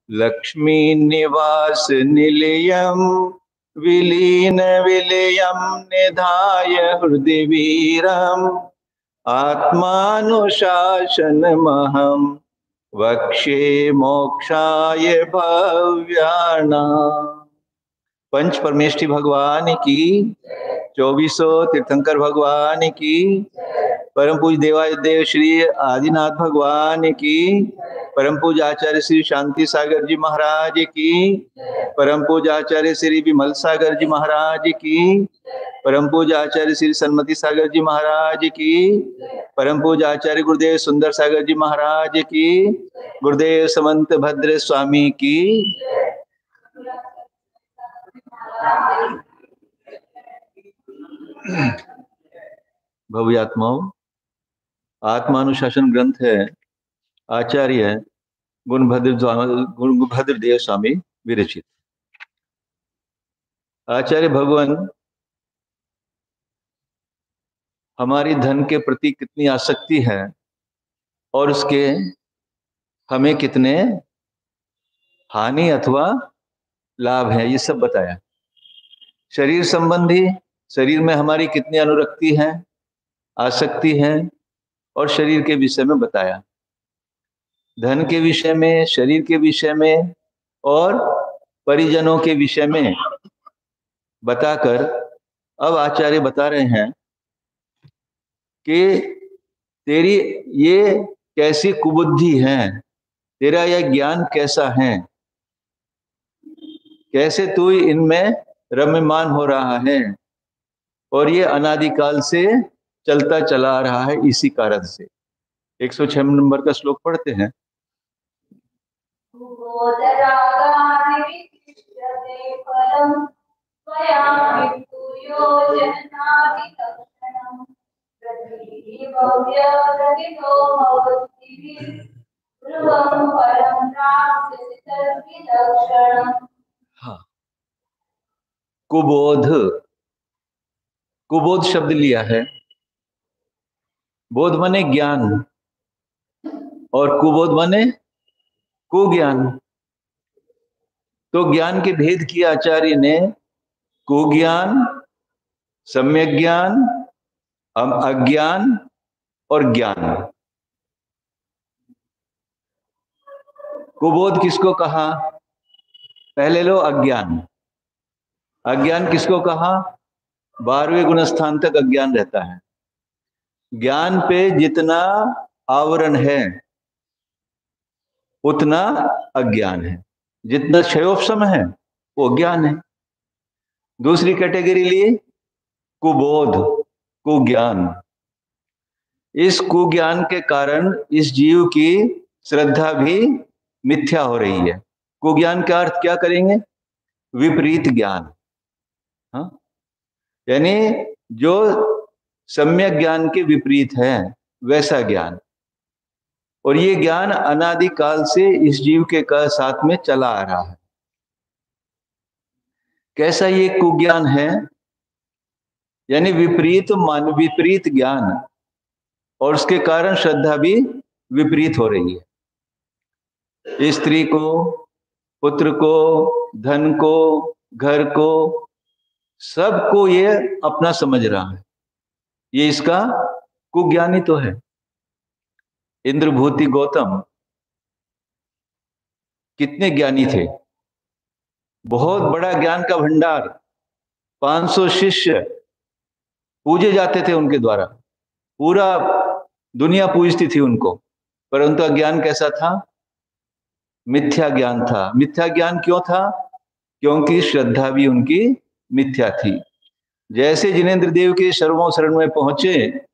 लक्ष्मी निवास निलयम विलीन विलयम निधाय हृदय वीरम आत्मानुशासनमहं वक्ष्ये मोक्षाय भव्यानाम्। पंच परमेष्ठी भगवान की, 2400 तीर्थंकर भगवान की, परम पूज्य देवादेव श्री आदिनाथ भगवान की, परम पूज्य आचार्य श्री शांति सागर जी महाराज की, परम पूज्य आचार्य श्री विमल सागर जी महाराज की, परम पूज्य आचार्य श्री सन्मति सागर जी महाराज की, परम पूज्य आचार्य गुरुदेव सुंदर सागर जी महाराज की, गुरुदेव समंत भद्र स्वामी की। भव्यात्माओं, आत्मानुशासन ग्रंथ है आचार्य गुणभद्र देव स्वामी विरचित। आचार्य भगवान हमारी धन के प्रति कितनी आसक्ति है और उसके हमें कितने हानि अथवा लाभ है, ये सब बताया। शरीर संबंधी, शरीर में हमारी कितनी अनुरक्ति है, आसक्ति है, और शरीर के विषय में बताया। धन के विषय में, शरीर के विषय में और परिजनों के विषय में बताकर अब आचार्य बता रहे हैं कि तेरी ये कैसी कुबुद्धि है, तेरा यह ज्ञान कैसा है, कैसे तू इनमें रम्यमान हो रहा है, और ये अनादिकाल से चलता चला आ रहा है इसी कारण से। 106 नंबर का श्लोक पढ़ते हैं। हाँ, कुबोध, कुबोध शब्द लिया है। बोध माने ज्ञान और कुबोध माने कुज्ञान। तो ज्ञान के भेद किया आचार्य ने, कुज्ञान, सम्यक ज्ञान, अज्ञान और ज्ञान। कुबोध किसको कहा? पहले लो अज्ञान। अज्ञान किसको कहा? 12वें गुणस्थान तक अज्ञान रहता है। ज्ञान पे जितना आवरण है उतना अज्ञान है, जितना क्षयोपशम है वो ज्ञान है। दूसरी कैटेगरी ली कुबोध, कुज्ञान। इस कुज्ञान के कारण इस जीव की श्रद्धा भी मिथ्या हो रही है। कुज्ञान का अर्थ क्या करेंगे? विपरीत ज्ञान। हाँ, यानी जो सम्यक ज्ञान के विपरीत है वैसा ज्ञान। और ये ज्ञान अनादिकाल से इस जीव के साथ में चला आ रहा है। कैसा ये कुज्ञान है? यानी विपरीत ज्ञान, और उसके कारण श्रद्धा भी विपरीत हो रही है। स्त्री को, पुत्र को, धन को, घर को, सबको ये अपना समझ रहा है। ये इसका कुज्ञानी तो है। इंद्रभूति गौतम कितने ज्ञानी थे, बहुत बड़ा ज्ञान का भंडार, 500 शिष्य पूजे जाते थे उनके द्वारा, पूरा दुनिया पूजती थी उनको। परंतु अज्ञान कैसा था? मिथ्या ज्ञान था। मिथ्या ज्ञान क्यों था? क्योंकि श्रद्धा भी उनकी मिथ्या थी। जैसे जिनेंद्र देव के सर्वों शरण में पहुंचे,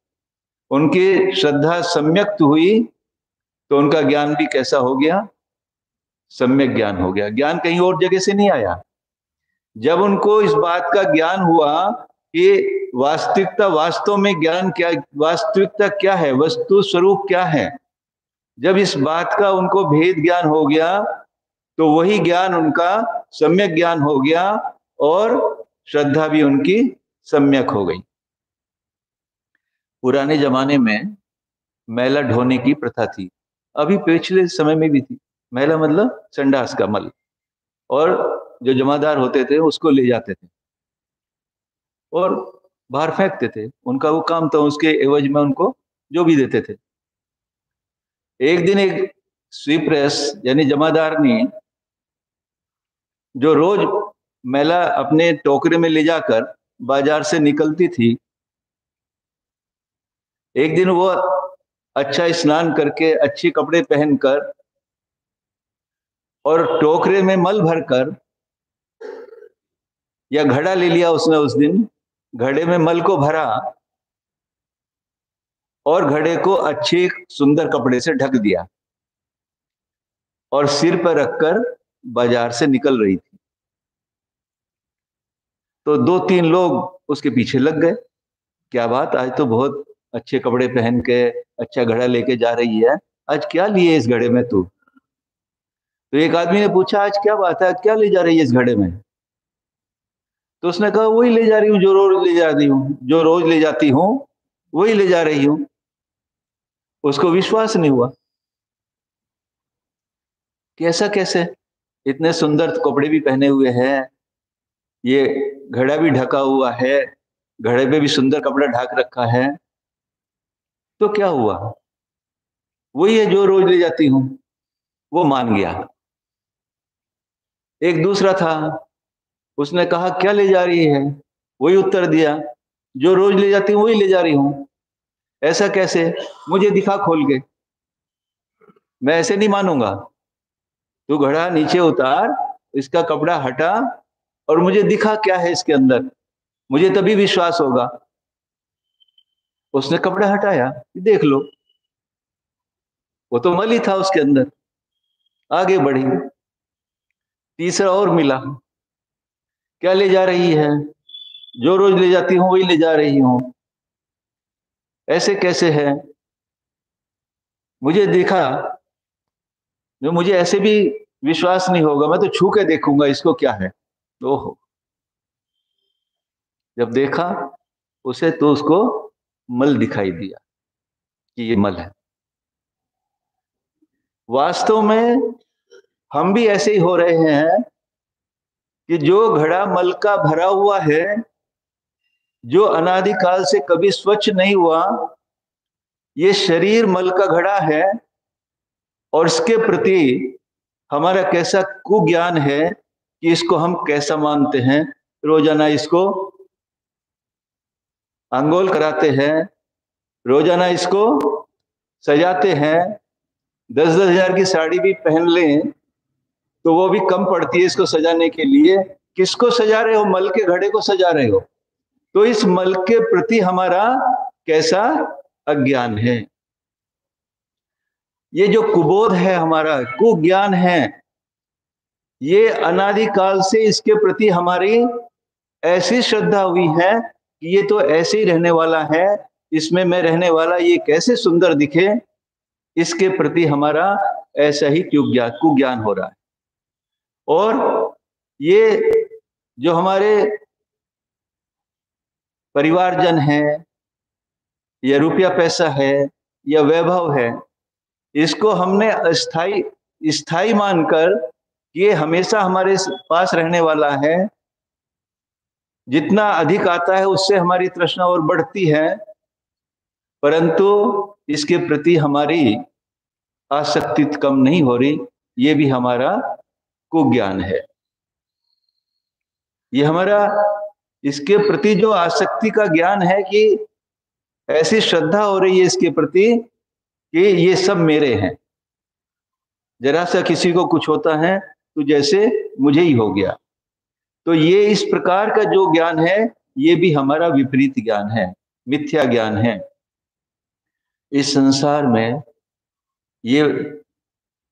उनकी श्रद्धा सम्यक्त हुई तो उनका ज्ञान भी कैसा हो गया? सम्यक ज्ञान हो गया। ज्ञान कहीं और जगह से नहीं आया। जब उनको इस बात का ज्ञान हुआ कि वास्तविकता, वास्तव में ज्ञान क्या, वास्तविकता क्या है, वस्तु स्वरूप क्या है, जब इस बात का उनको भेद ज्ञान हो गया तो वही ज्ञान उनका सम्यक ज्ञान हो गया और श्रद्धा भी उनकी सम्यक हो गई। पुराने जमाने में मैला ढोने की प्रथा थी, अभी पिछले समय में भी थी, मैला मतलब संडास का मल, और जो जमादार होते थे उसको ले जाते थे और बाहर फेंकते थे। उनका वो काम था, उसके एवज में उनको जो भी देते थे। एक दिन एक स्वीप्रेस यानी जमादार ने, जो रोज मैला अपने टोकरे में ले जाकर बाजार से निकलती थी, एक दिन वो अच्छा स्नान करके अच्छे कपड़े पहनकर और टोकरे में मल भरकर, या घड़ा ले लिया उसने उस दिन, घड़े में मल को भरा और घड़े को अच्छे सुंदर कपड़े से ढक दिया और सिर पर रखकर बाजार से निकल रही थी। तो 2-3 लोग उसके पीछे लग गए, क्या बात, आज तो बहुत अच्छे कपड़े पहन के अच्छा घड़ा लेके जा रही है, आज क्या लिए इस घड़े में तू? तो एक आदमी ने पूछा, आज क्या बात है, क्या ले जा रही है इस घड़े में? तो उसने कहा, वही ले जा रही हूँ जो रोज ले जा रही हूँ, जो रोज ले जाती हूँ वही ले जा रही हूँ। उसको विश्वास नहीं हुआ कि ऐसा कैसे, इतने सुंदर कपड़े भी पहने हुए हैं, ये घड़ा भी ढका हुआ है, घड़े पे भी सुंदर कपड़ा ढक रखा है, तो क्या हुआ, वही है जो रोज ले जाती हूँ। वो मान गया। एक दूसरा था, उसने कहा, क्या ले जा रही है? वही उत्तर दिया, जो रोज ले जाती हूँ वही ले जा रही हूँ। ऐसा कैसे, मुझे दिखा खोल के, मैं ऐसे नहीं मानूंगा, तू घड़ा नीचे उतार, इसका कपड़ा हटा और मुझे दिखा क्या है इसके अंदर, मुझे तभी विश्वास होगा। उसने कपड़ा हटाया, देख लो, वो तो मल ही था उसके अंदर। आगे बढ़ी, तीसरा और मिला, क्या ले जा रही है? जो रोज ले जाती हूँ वही ले जा रही हूँ। ऐसे कैसे है, मुझे दिखा, जो मुझे ऐसे भी विश्वास नहीं होगा, मैं तो छू के देखूंगा इसको क्या है। ओहो, जब देखा उसे तो उसको मल दिखाई दिया कि ये मल है। वास्तव में हम भी ऐसे ही हो रहे हैं कि जो घड़ा मल का भरा हुआ है, जो अनादिकाल से कभी स्वच्छ नहीं हुआ, ये शरीर मल का घड़ा है और इसके प्रति हमारा कैसा कुज्ञान है कि इसको हम कैसा मानते हैं। रोजाना इसको अंगोल कराते हैं, रोजाना इसको सजाते हैं। 10-10 हजार की साड़ी भी पहन लें तो वो भी कम पड़ती है इसको सजाने के लिए। किसको सजा रहे हो? मल के घड़े को सजा रहे हो। तो इस मल के प्रति हमारा कैसा अज्ञान है, ये जो कुबोध है, हमारा कुज्ञान है, ये अनादिकाल से इसके प्रति हमारी ऐसी श्रद्धा हुई है कि ये तो ऐसे ही रहने वाला है, इसमें मैं रहने वाला, ये कैसे सुंदर दिखे, इसके प्रति हमारा ऐसा ही कुज्ञान हो रहा है। और ये जो हमारे परिवारजन है, या रुपया पैसा है, या वैभव है, इसको हमने स्थायी मानकर ये हमेशा हमारे पास रहने वाला है। जितना अधिक आता है उससे हमारी तृष्णा और बढ़ती है, परंतु इसके प्रति हमारी आसक्ति कम नहीं हो रही। ये भी हमारा कुज्ञान है। ये हमारा इसके प्रति जो आसक्ति का ज्ञान है कि ऐसी श्रद्धा हो रही है इसके प्रति कि ये सब मेरे हैं, जरा सा किसी को कुछ होता है तो जैसे मुझे ही हो गया। तो ये इस प्रकार का जो ज्ञान है, ये भी हमारा विपरीत ज्ञान है, मिथ्या ज्ञान है। इस संसार में ये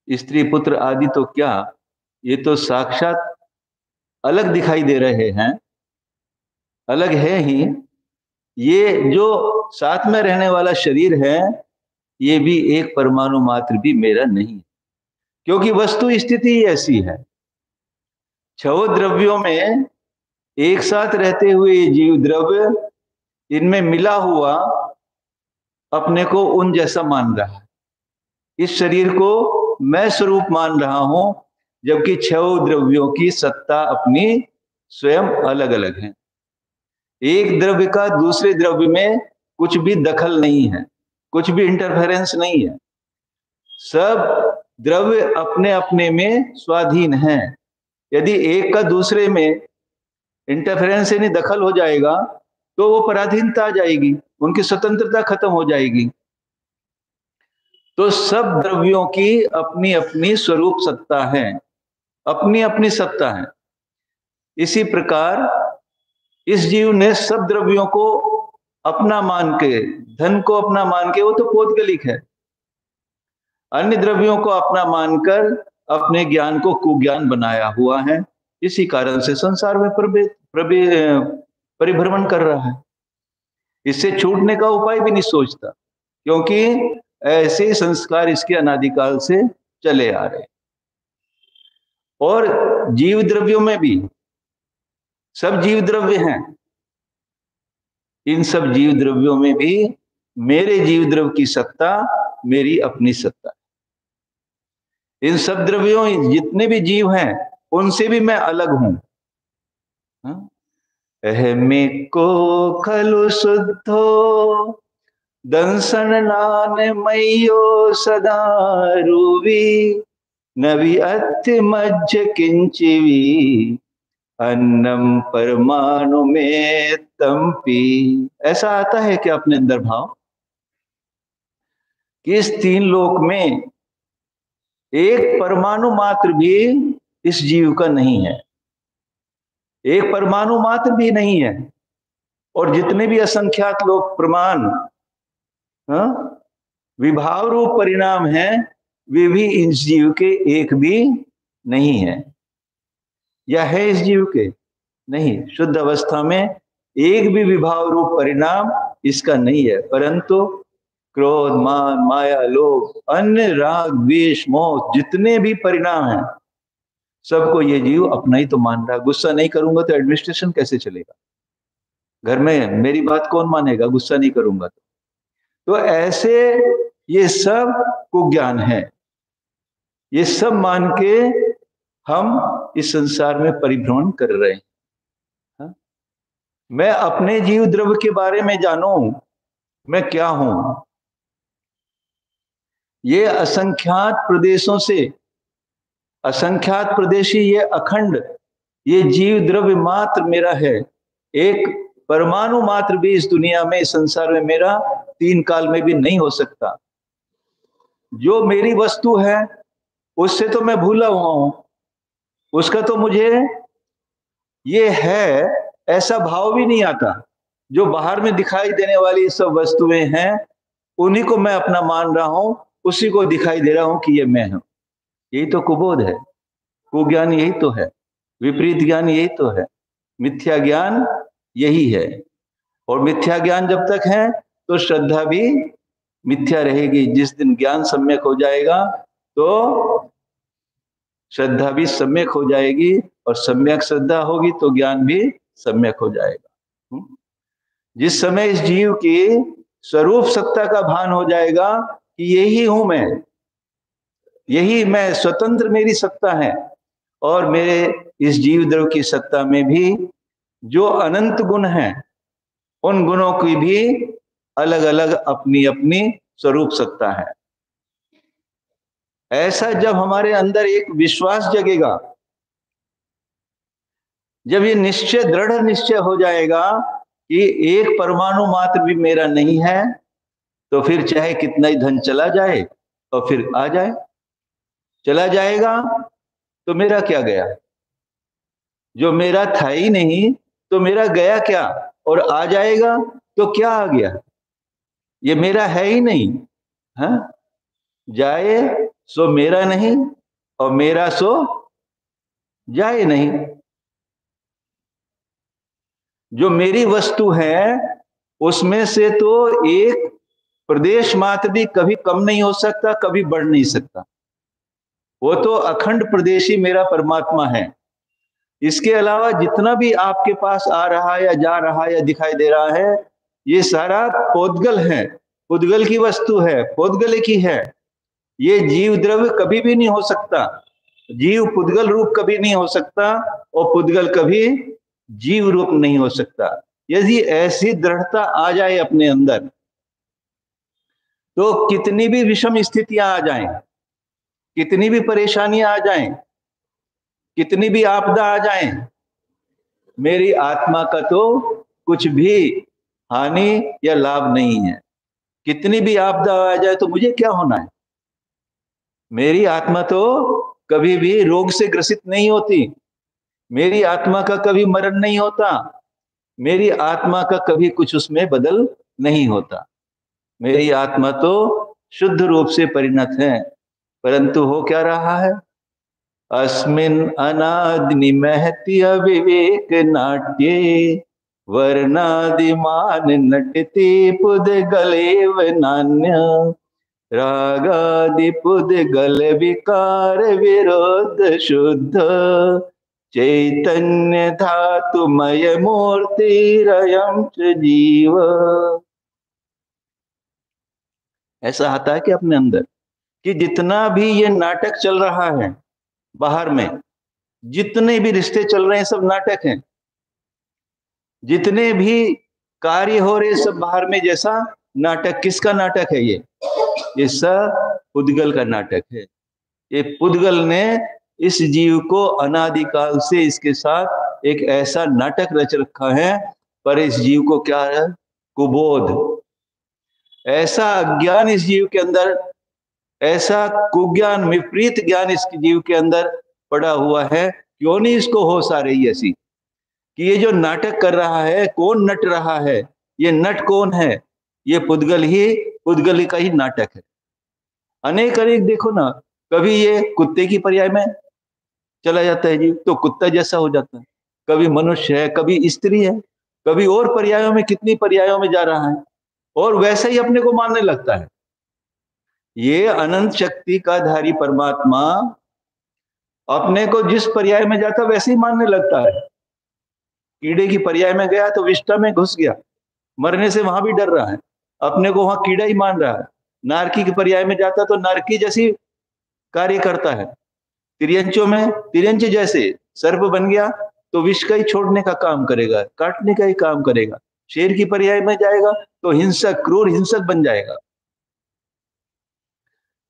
स्त्री पुत्र आदि तो क्या, ये तो साक्षात अलग दिखाई दे रहे हैं, अलग है ही। ये जो साथ में रहने वाला शरीर है, ये भी एक परमाणु मात्र भी मेरा नहीं, क्योंकि वस्तु स्थिति ऐसी है। छह द्रव्यों में एक साथ रहते हुए ये जीव द्रव्य, इनमें मिला हुआ अपने को उन जैसा मान रहा है। इस शरीर को मैं स्वरूप मान रहा हूं, जबकि छह द्रव्यों की सत्ता अपनी स्वयं अलग अलग है। एक द्रव्य का दूसरे द्रव्य में कुछ भी दखल नहीं है, कुछ भी इंटरफेरेंस नहीं है। सब द्रव्य अपने अपने में स्वाधीन हैं। यदि एक का दूसरे में इंटरफेरेंस यानी दखल हो जाएगा तो वो पराधीनता आ जाएगी, उनकी स्वतंत्रता खत्म हो जाएगी। तो सब द्रव्यों की अपनी अपनी स्वरूप सत्ता है, अपनी अपनी सत्ता है। इसी प्रकार इस जीव ने सब द्रव्यों को अपना मान के, धन को अपना मान के, वो तो पौद्गलिक है, अन्य द्रव्यों को अपना मानकर अपने ज्ञान को कुज्ञान बनाया हुआ है। इसी कारण से संसार में परिभ्रमण कर रहा है। इससे छूटने का उपाय भी नहीं सोचता, क्योंकि ऐसे संस्कार इसके अनादिकाल से चले आ रहे। और जीव द्रव्यों में भी सब जीव द्रव्य हैं, इन सब जीव द्रव्यों में भी मेरे जीव द्रव्य की सत्ता मेरी अपनी सत्ता। इन सब द्रव्यों, जितने भी जीव हैं, उनसे भी मैं अलग हूं। अहमे को खलु शुद्धो दंसन नान मयो सदा रूवी नवि अत्य मज्ज किंचिवी अन्नम परमाणु में तंपी। ऐसा आता है कि अपने अंदर भाव कि इस तीन लोक में एक परमाणु मात्र भी इस जीव का नहीं है, एक परमाणु मात्र भी नहीं है। और जितने भी असंख्यात लोक प्रमाण विभाव रूप परिणाम हैं, वे भी इस जीव के एक भी नहीं है। या है इस जीव के? नहीं। शुद्ध अवस्था में एक भी विभाव रूप परिणाम इसका नहीं है, परंतु क्रोध, मान, माया, लोभ, अन्य राग, द्वेष, मोह, जितने भी परिणाम हैं, सबको ये जीव अपना ही तो मान रहा है। गुस्सा नहीं करूंगा तो एडमिनिस्ट्रेशन कैसे चलेगा? घर में मेरी बात कौन मानेगा? गुस्सा नहीं करूंगा तो ऐसे ये सब कुज्ञान है। ये सब मान के हम इस संसार में परिभ्रमण कर रहे हैं। मैं अपने जीव द्रव्य के बारे में जानूं, मैं क्या हूं। ये असंख्यात प्रदेशों से, असंख्यात प्रदेशी, ये अखंड, ये जीव द्रव्य मात्र मेरा है। एक परमाणु मात्र भी इस दुनिया में, इस संसार में मेरा तीन काल में भी नहीं हो सकता। जो मेरी वस्तु है उससे तो मैं भूला हुआ हूं, उसका तो मुझे ये है ऐसा भाव भी नहीं आता। जो बाहर में दिखाई देने वाली सब वस्तुएं हैं, उन्हीं को मैं अपना मान रहा हूं, उसी को दिखाई दे रहा हूं कि ये मैं हूं। यही तो कुबोध है, कुज्ञान यही तो है, विपरीत ज्ञान यही तो है, मिथ्या ज्ञान यही है। और मिथ्या ज्ञान जब तक है तो श्रद्धा भी मिथ्या रहेगी। जिस दिन ज्ञान सम्यक हो जाएगा तो श्रद्धा भी सम्यक हो जाएगी, और सम्यक श्रद्धा होगी तो ज्ञान भी सम्यक हो जाएगा। जिस समय इस जीव की स्वरूप सत्ता का भान हो जाएगा कि यही हूं मैं, यही मैं, स्वतंत्र मेरी सत्ता है, और मेरे इस जीव द्रव्य की सत्ता में भी जो अनंत गुण हैं, उन गुणों की भी अलग अलग अपनी अपनी स्वरूप सत्ता है। ऐसा जब हमारे अंदर एक विश्वास जगेगा, जब ये निश्चय, दृढ़ निश्चय हो जाएगा कि एक परमाणु मात्र भी मेरा नहीं है, तो फिर चाहे कितना ही धन चला जाए और फिर आ जाए। चला जाएगा तो मेरा क्या गया? जो मेरा था ही नहीं तो मेरा गया क्या? और आ जाएगा तो क्या आ गया? ये मेरा है ही नहीं। हाँ, जाए सो मेरा नहीं, और मेरा सो जाए नहीं। जो मेरी वस्तु है उसमें से तो एक प्रदेश मात्र भी कभी कम नहीं हो सकता, कभी बढ़ नहीं सकता। वो तो अखंड प्रदेशी मेरा परमात्मा है। इसके अलावा जितना भी आपके पास आ रहा है या जा रहा है या दिखाई दे रहा है, ये सारा पौद्गल है, पुद्गल की वस्तु है, पौद्गल की है। ये जीव द्रव्य कभी भी नहीं हो सकता, जीव पुद्गल रूप कभी नहीं हो सकता और पुद्गल कभी जीव रूप नहीं हो सकता। यदि ऐसी दृढ़ता आ जाए अपने अंदर तो कितनी भी विषम स्थितियां आ जाएं, कितनी भी परेशानियां आ जाएं, कितनी भी आपदा आ जाएं, मेरी आत्मा का तो कुछ भी हानि या लाभ नहीं है। कितनी भी आपदा आ जाए तो मुझे क्या होना है? मेरी आत्मा तो कभी भी रोग से ग्रसित नहीं होती, मेरी आत्मा का कभी मरण नहीं होता, मेरी आत्मा का कभी कुछ उसमें बदल नहीं होता। मेरी आत्मा तो शुद्ध रूप से परिणत है, परंतु हो क्या रहा है? अस्मिन् अनादि महति अविवेक नाट्ये वर्णादिमान नटति पुद्गलेव नान्य रागादि पुद्गल विकार विरोध शुद्ध चैतन्य धातुमय मूर्तिरयं च जीव। ऐसा आता है कि अपने अंदर कि जितना भी ये नाटक चल रहा है बाहर में, जितने भी रिश्ते चल रहे हैं सब नाटक हैं, जितने भी कार्य हो रहे सब बाहर में जैसा नाटक। किसका नाटक है ये सब पुद्गल का नाटक है। ये पुद्गल ने इस जीव को अनादिकाल से इसके साथ एक ऐसा नाटक रच रखा है, पर इस जीव को क्या है? कुबोध, ऐसा अज्ञान इस जीव के अंदर, ऐसा कुज्ञान विपरीत ज्ञान इस जीव के अंदर पड़ा हुआ है। क्यों नहीं इसको होश आ रही ऐसी कि ये जो नाटक कर रहा है, कौन नट रहा है? ये नट कौन है? ये पुद्गल का ही नाटक है। अनेक अनेक देखो ना, कभी ये कुत्ते की पर्याय में चला जाता है जीव तो कुत्ता जैसा हो जाता है, कभी मनुष्य है, कभी स्त्री है, कभी और पर्यायों में, कितनी पर्यायों में जा रहा है और वैसे ही अपने को मानने लगता है। ये अनंत शक्ति का धारी परमात्मा अपने को जिस पर्याय में जाता वैसे ही मानने लगता है। कीड़े की पर्याय में गया तो विष्ठा में घुस गया, मरने से वहां भी डर रहा है, अपने को वहां कीड़ा ही मान रहा है। नारकी की पर्याय में जाता तो नारकी जैसी कार्य करता है। तिर्यंचों में तिर्यंच जैसे सर्प बन गया तो विष का ही छोड़ने का काम करेगा, काटने का ही काम करेगा। शेर की पर्याय में जाएगा तो हिंसक, क्रूर हिंसक बन जाएगा।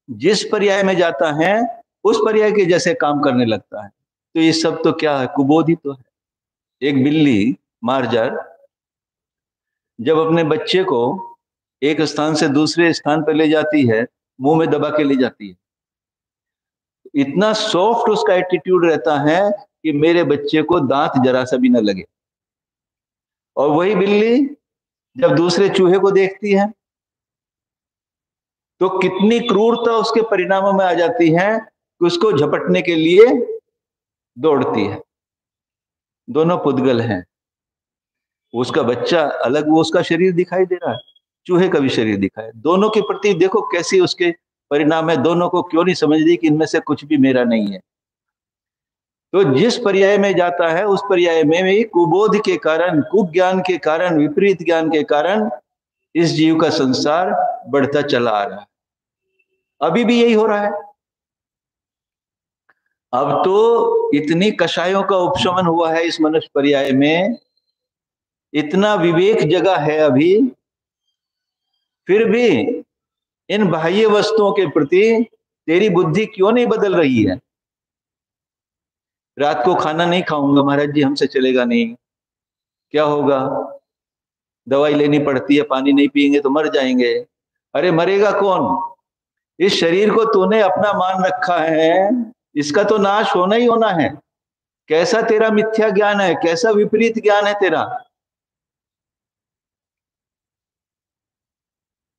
जिस पर्याय में जाता है उस पर्याय के जैसे काम करने लगता है। तो ये सब तो क्या है? कुबोध ही तो है। एक बिल्ली मार्जार जब अपने बच्चे को एक स्थान से दूसरे स्थान पर ले जाती है, मुंह में दबा के ले जाती है, इतना सॉफ्ट उसका एटीट्यूड रहता है कि मेरे बच्चे को दांत जरा सा भी न लगे। और वही बिल्ली जब दूसरे चूहे को देखती है तो कितनी क्रूरता उसके परिणामों में आ जाती है कि उसको झपटने के लिए दौड़ती है। दोनों पुद्गल हैं। उसका बच्चा अलग, वो उसका शरीर दिखाई दे रहा है, चूहे का भी शरीर दिखाई। दोनों के प्रति देखो कैसी उसके परिणाम है। दोनों को क्यों नहीं समझ रही कि इनमें से कुछ भी मेरा नहीं है। तो जिस पर्याय में जाता है उस पर्याय में भी कुबोध के कारण, कुज्ञान के कारण, विपरीत ज्ञान के कारण इस जीव का संसार बढ़ता चला आ रहा है। अभी भी यही हो रहा है। अब तो इतनी कषायों का उपशमन हुआ है इस मनुष्य पर्याय में, इतना विवेक जगह है अभी, फिर भी इन बाह्य वस्तुओं के प्रति तेरी बुद्धि क्यों नहीं बदल रही है? रात को खाना नहीं खाऊंगा महाराज जी, हमसे चलेगा नहीं। क्या होगा? दवाई लेनी पड़ती है, पानी नहीं पिएंगे तो मर जाएंगे। अरे मरेगा कौन? इस शरीर को तूने अपना मान रखा है, इसका तो नाश होना ही होना है। कैसा तेरा मिथ्या ज्ञान है, कैसा विपरीत ज्ञान है तेरा।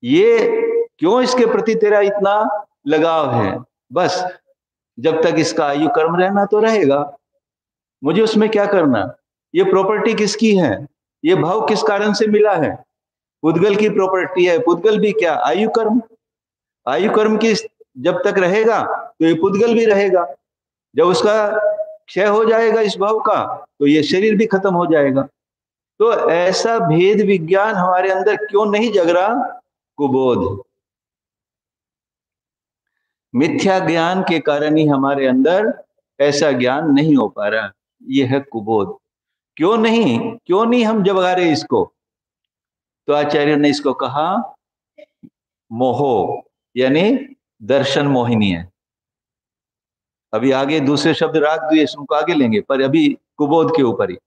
ये क्यों इसके प्रति तेरा इतना लगाव है? बस जब तक इसका आयु कर्म रहना तो रहेगा, मुझे उसमें क्या करना? ये प्रॉपर्टी किसकी है? ये भाव किस कारण से मिला है? पुद्गल की प्रॉपर्टी है। पुद्गल भी क्या? आयु कर्म। आयु कर्म की जब तक रहेगा तो ये पुद्गल भी रहेगा। जब उसका क्षय हो जाएगा इस भाव का तो ये शरीर भी खत्म हो जाएगा। तो ऐसा भेद विज्ञान हमारे अंदर क्यों नहीं जग रहा? कुबोध। मिथ्या ज्ञान के कारण ही हमारे अंदर ऐसा ज्ञान नहीं हो पा रहा। ये है कुबोध। क्यों नहीं हम जगा रहे इसको? तो आचार्य ने इसको कहा मोहो, यानी दर्शन मोहिनी है। अभी आगे दूसरे शब्द राग द्वेष उनको आगे लेंगे, पर अभी कुबोध के ऊपर ही।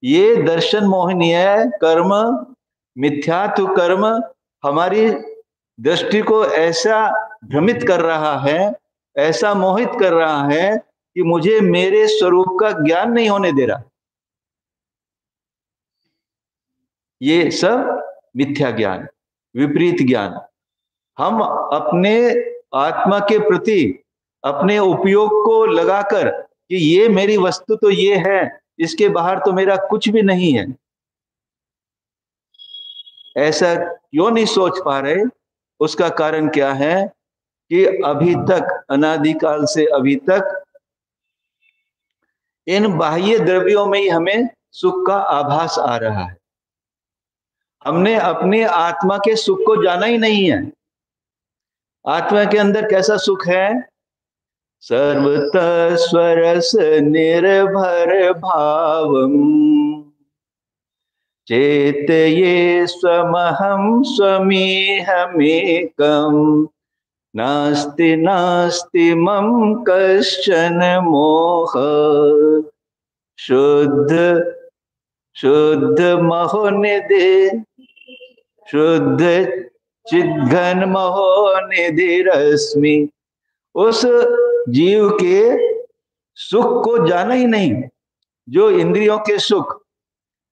ये दर्शन मोहिनी है। कर्म, मिथ्यात्व कर्म हमारी दृष्टि को ऐसा भ्रमित कर रहा है, ऐसा मोहित कर रहा है कि मुझे मेरे स्वरूप का ज्ञान नहीं होने दे रहा। ये सब मिथ्या ज्ञान, विपरीत ज्ञान। हम अपने आत्मा के प्रति अपने उपयोग को लगाकर कि ये मेरी वस्तु तो ये है, इसके बाहर तो मेरा कुछ भी नहीं है, ऐसा क्यों नहीं सोच पा रहे? उसका कारण क्या है कि अभी तक, अनादिकाल से अभी तक इन बाह्य द्रव्यों में ही हमें सुख का आभास आ रहा है। हमने अपनी आत्मा के सुख को जाना ही नहीं है। आत्मा के अंदर कैसा सुख है? सर्वतः स्वरस निर्भर भावम चेत ये स्वमहम स्वमेहमेकम नास्ति नास्ति मम कश्चन मोह शुद्ध शुद्ध महोनिधि शुद्ध चिद्घन महोनिधि रश्मि। उस जीव के सुख को जाना ही नहीं, जो इंद्रियों के सुख,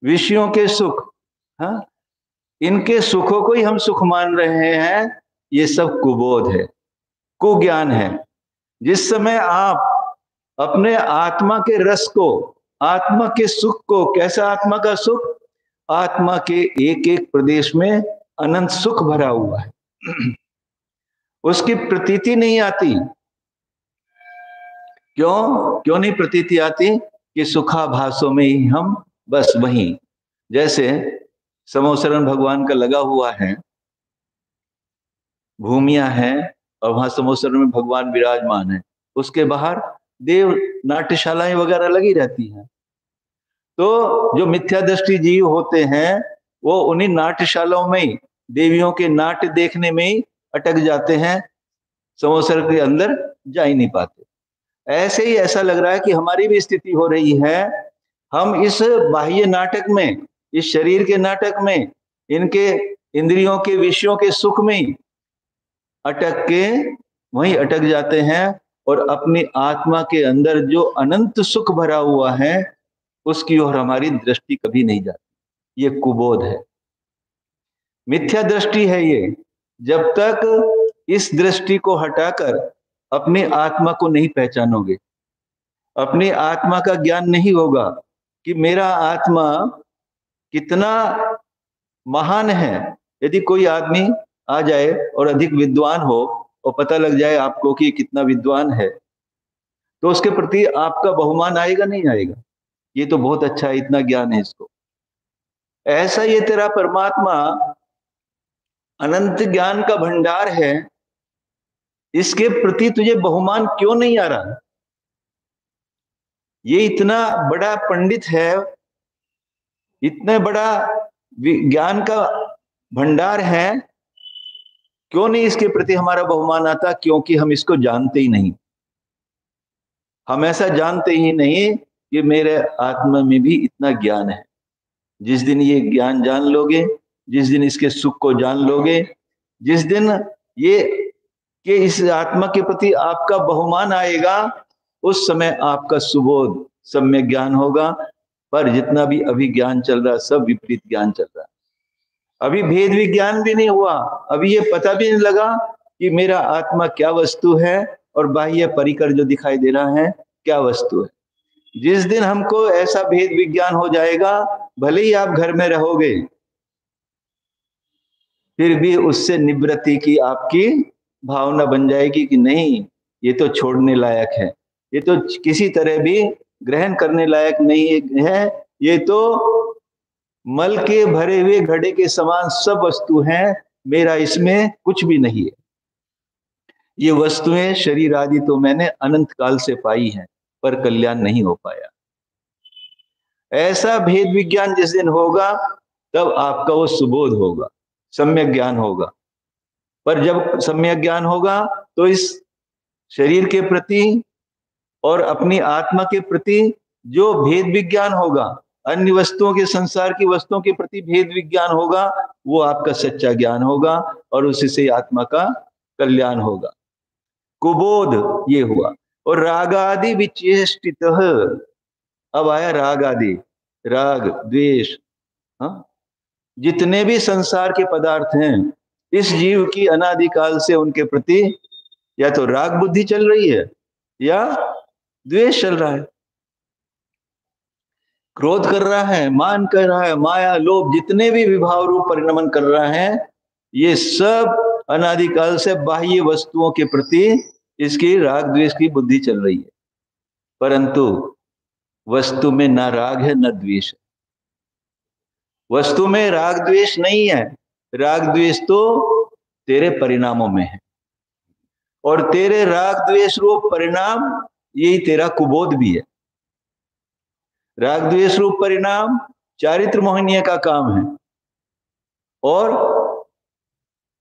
विषयों के सुख, हाँ, इनके सुखों को ही हम सुख मान रहे हैं। ये सब कुबोध है, कुज्ञान है। जिस समय आप अपने आत्मा के रस को, आत्मा के सुख को, कैसा आत्मा का सुख? आत्मा के एक एक प्रदेश में अनंत सुख भरा हुआ है, उसकी प्रतीति नहीं आती। क्यों नहीं प्रतीति आती? कि सुखाभासों में ही हम बस वहीं, जैसे समोसरण भगवान का लगा हुआ है, भूमिया है और वहां समोसरण में भगवान विराजमान है, उसके बाहर देव नाट्यशालाएं वगैरह लगी रहती हैं। तो जो मिथ्या दृष्टि जीव होते हैं वो उन्हीं नाट्यशालाओं में ही, देवियों के नाट्य देखने में ही अटक जाते हैं, समोसर के अंदर जा ही नहीं पाते। ऐसे ही ऐसा लग रहा है कि हमारी भी स्थिति हो रही है। हम इस बाह्य नाटक में, इस शरीर के नाटक में, इनके इंद्रियों के विषयों के सुख में ही अटक के वहीं अटक जाते हैं और अपनी आत्मा के अंदर जो अनंत सुख भरा हुआ है उसकी ओर हमारी दृष्टि कभी नहीं जाती। ये कुबोध है, मिथ्या दृष्टि है ये। जब तक इस दृष्टि को हटाकर अपनी आत्मा को नहीं पहचानोगे, अपनी आत्मा का ज्ञान नहीं होगा कि मेरा आत्मा कितना महान है। यदि कोई आदमी आ जाए और अधिक विद्वान हो और पता लग जाए आपको कि कितना विद्वान है, तो उसके प्रति आपका बहुमान आएगा नहीं आएगा? ये तो बहुत अच्छा है, इतना ज्ञान है इसको। ऐसा ये तेरा परमात्मा अनंत ज्ञान का भंडार है, इसके प्रति तुझे बहुमान क्यों नहीं आ रहा? ये इतना बड़ा पंडित है, इतने बड़ा ज्ञान का भंडार है, क्यों नहीं इसके प्रति हमारा बहुमान आता? क्योंकि हम इसको जानते ही नहीं। हम ऐसा जानते ही नहीं कि मेरे आत्मा में भी इतना ज्ञान है। जिस दिन ये ज्ञान जान लोगे, जिस दिन इसके सुख को जान लोगे, जिस दिन ये कि इस आत्मा के प्रति आपका बहुमान आएगा, उस समय आपका सुबोध सम्यक ज्ञान होगा। पर जितना भी अभी ज्ञान चल रहा है सब विपरीत ज्ञान चल रहा है। अभी भेद विज्ञान भी नहीं हुआ, अभी ये पता भी नहीं लगा कि मेरा आत्मा क्या वस्तु है और बाह्य परिकर जो दिखाई दे रहा है क्या वस्तु है। जिस दिन हमको ऐसा भेद विज्ञान हो जाएगा, भले ही आप घर में रहोगे, फिर भी उससे निवृत्ति की आपकी भावना बन जाएगी कि नहीं, ये तो छोड़ने लायक है, ये तो किसी तरह भी ग्रहण करने लायक नहीं है, ये तो मल के भरे हुए घड़े के समान सब वस्तु हैं, मेरा इसमें कुछ भी नहीं है। ये वस्तुएं शरीर आदि तो मैंने अनंत काल से पाई हैं, पर कल्याण नहीं हो पाया। ऐसा भेद विज्ञान जिस दिन होगा तब आपका वो सुबोध होगा, सम्यक ज्ञान होगा। पर जब सम्यक ज्ञान होगा तो इस शरीर के प्रति और अपनी आत्मा के प्रति जो भेद विज्ञान होगा, अन्य वस्तुओं के, संसार की वस्तुओं के प्रति भेद विज्ञान होगा, वो आपका सच्चा ज्ञान होगा और उसी से आत्मा का कल्याण होगा। कुबोध ये हुआ। और रागादि विचेष्टित, अब आया राग आदि, राग द्वेष, हाँ, जितने भी संसार के पदार्थ हैं, इस जीव की अनादिकाल से उनके प्रति या तो राग बुद्धि चल रही है या द्वेष चल रहा है, क्रोध कर रहा है, मान कर रहा है, माया लोभ जितने भी विभाव रूप परिणमन कर रहा है, ये सब अनादिकाल से बाह्य वस्तुओं के प्रति इसकी राग द्वेष की बुद्धि चल रही है। परंतु वस्तु में ना राग है न द्वेष है, वस्तु में राग द्वेष नहीं है। राग द्वेष तो तेरे परिणामों में है, और तेरे राग द्वेष रूप परिणाम यही तेरा कुबोध भी है। राग द्वेष रूप परिणाम चारित्र मोहनीय का काम है, और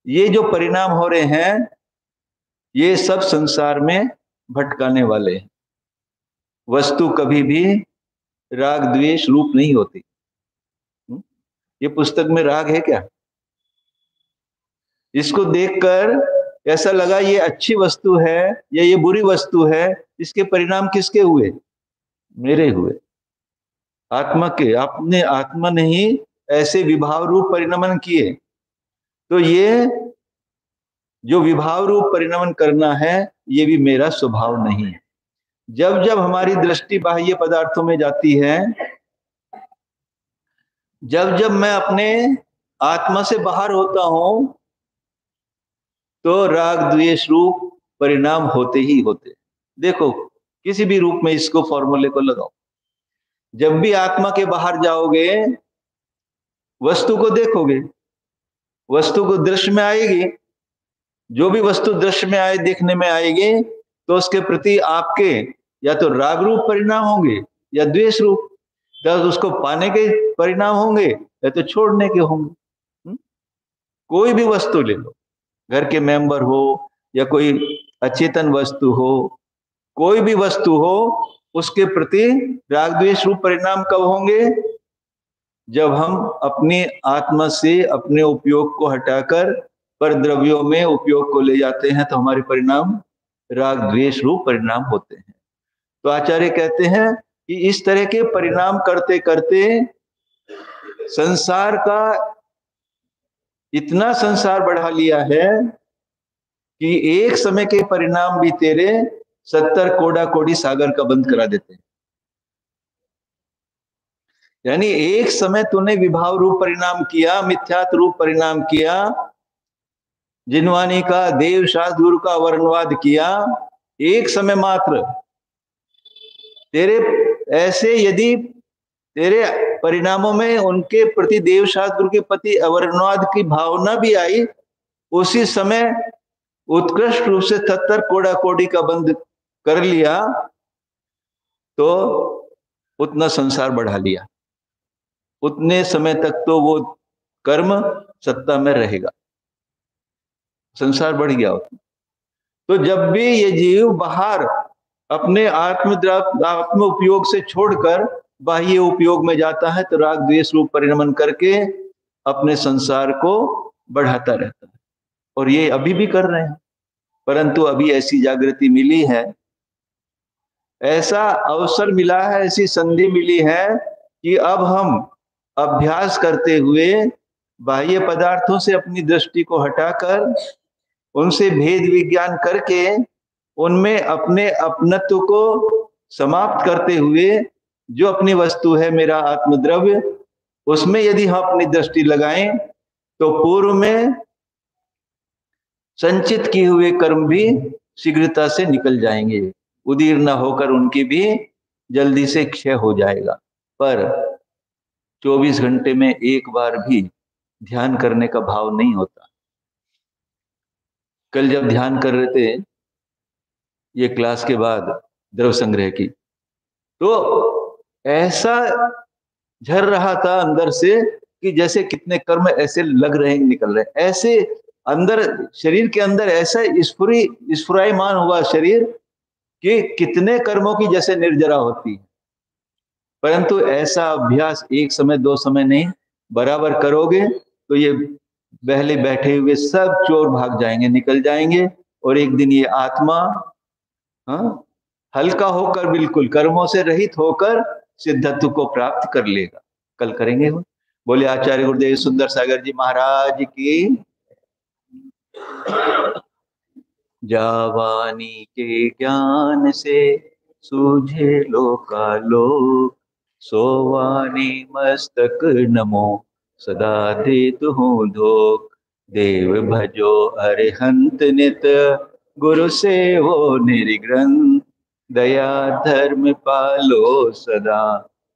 ये जो परिणाम हो रहे हैं ये सब संसार में भटकाने वाले हैं। वस्तु कभी भी राग द्वेष रूप नहीं होती। ये पुस्तक में राग है क्या? इसको देखकर ऐसा लगा ये अच्छी वस्तु है या ये बुरी वस्तु है, इसके परिणाम किसके हुए? मेरे हुए, आत्मा के। आपने आत्मा ने ही ऐसे विभाव रूप परिणमन किए। तो ये जो विभाव रूप परिणमन करना है ये भी मेरा स्वभाव नहीं है। जब जब हमारी दृष्टि बाह्य पदार्थों में जाती है, जब जब मैं अपने आत्मा से बाहर होता हूं, तो राग द्वेष रूप परिणाम होते ही होते। देखो किसी भी रूप में इसको फॉर्मूले को लगाओ। जब भी आत्मा के बाहर जाओगे, वस्तु को देखोगे, वस्तु को दृश्य में आएगी, जो भी वस्तु दृश्य में आए, देखने में आएगी, तो उसके प्रति आपके या तो राग रूप परिणाम होंगे या द्वेष रूप, या तो उसको पाने के परिणाम होंगे या तो छोड़ने के होंगे। कोई भी वस्तु ले लो, घर के मेंबर हो या कोई अचेतन वस्तु हो, कोई भी वस्तु हो, उसके प्रति राग द्वेष रूप परिणाम कब होंगे? जब हम अपनी आत्मा से अपने उपयोग को हटाकर पर द्रव्यों में उपयोग को ले जाते हैं, तो हमारे परिणाम राग द्वेष रूप परिणाम होते हैं। तो आचार्य कहते हैं कि इस तरह के परिणाम करते करते संसार का इतना संसार बढ़ा लिया है कि एक समय के परिणाम भी तेरे 70 कोड़ा कोड़ी सागर का बंद करा देते हैं। यानी एक समय तूने विभाव रूप परिणाम किया, मिथ्यात्व रूप परिणाम किया, जिनवानी का, देव शास्त्र गुरु का वर्णवाद किया, एक समय मात्र। तेरे ऐसे यदि तेरे परिणामों में उनके प्रति, देव शास्त्र गुरु के प्रति अवर्णवाद की भावना भी आई, उसी समय उत्कृष्ट रूप से 70 कोड़ा कोड़ी का बंद कर लिया, तो उतना संसार बढ़ा लिया। उतने समय तक तो वो कर्म सत्ता में रहेगा, संसार बढ़ गया उतना। तो जब भी ये जीव बाहर अपने आत्म उपयोग से छोड़कर बाह्य उपयोग में जाता है, तो राग द्वेष रूप परिणमन करके अपने संसार को बढ़ाता रहता है। और ये अभी भी कर रहे हैं, परंतु अभी ऐसी जागृति मिली है, ऐसा अवसर मिला है, ऐसी संधि मिली है कि अब हम अभ्यास करते हुए बाह्य पदार्थों से अपनी दृष्टि को हटाकर उनसे भेद विज्ञान करके उनमें अपने अपनत्व को समाप्त करते हुए जो अपनी वस्तु है, मेरा आत्मद्रव्य, उसमें यदि हम अपनी दृष्टि लगाएं तो पूर्व में संचित किए हुए कर्म भी शीघ्रता से निकल जाएंगे, उदीर्ण होकर उनकी भी जल्दी से क्षय हो जाएगा। पर 24 घंटे में एक बार भी ध्यान करने का भाव नहीं होता। कल जब ध्यान कर रहे थे ये क्लास के बाद द्रव्य संग्रह की। तो ऐसा झर रहा था अंदर से कि जैसे कितने कर्म ऐसे लग रहे हैं, निकल रहे हैं, ऐसे अंदर शरीर के अंदर ऐसा स्फुरायमान हुआ शरीर कि कितने कर्मों की जैसे निर्जरा होती है। परंतु ऐसा अभ्यास एक समय दो समय नहीं, बराबर करोगे तो ये पहले बैठे हुए सब चोर भाग जाएंगे, निकल जाएंगे, और एक दिन ये आत्मा हल्का होकर, बिल्कुल कर्मों से रहित होकर सिद्धत्व को प्राप्त कर लेगा। कल करेंगे वो। बोले आचार्य गुरुदेव सुंदर सागर जी महाराज की। जावानी के ज्ञान से सूझे लोकालोक, सोवानी मस्तक नमो सदा देत हूँ धोक। देव भजो अरिहंत नित, गुरु सेवो निर्ग्रंथ, दया धर्म पालो सदा,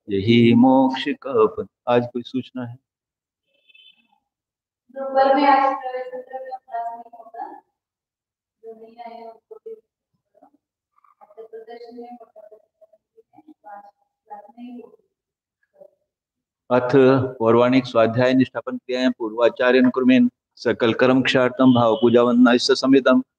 यही मोक्ष का पथ। आज कोई सूचना है? दोपहर में आज प्रवेश सत्र का क्लास नहीं होगा, जो नहीं आए उनको भी प्रदर्शन में अथ पौर्वाणिक स्वाध्याय निष्ठापन क्रियाएं पूर्वाचार्य कुर्मेन सकल कर्म क्षार्थम भाव पूजा वंदना समेतम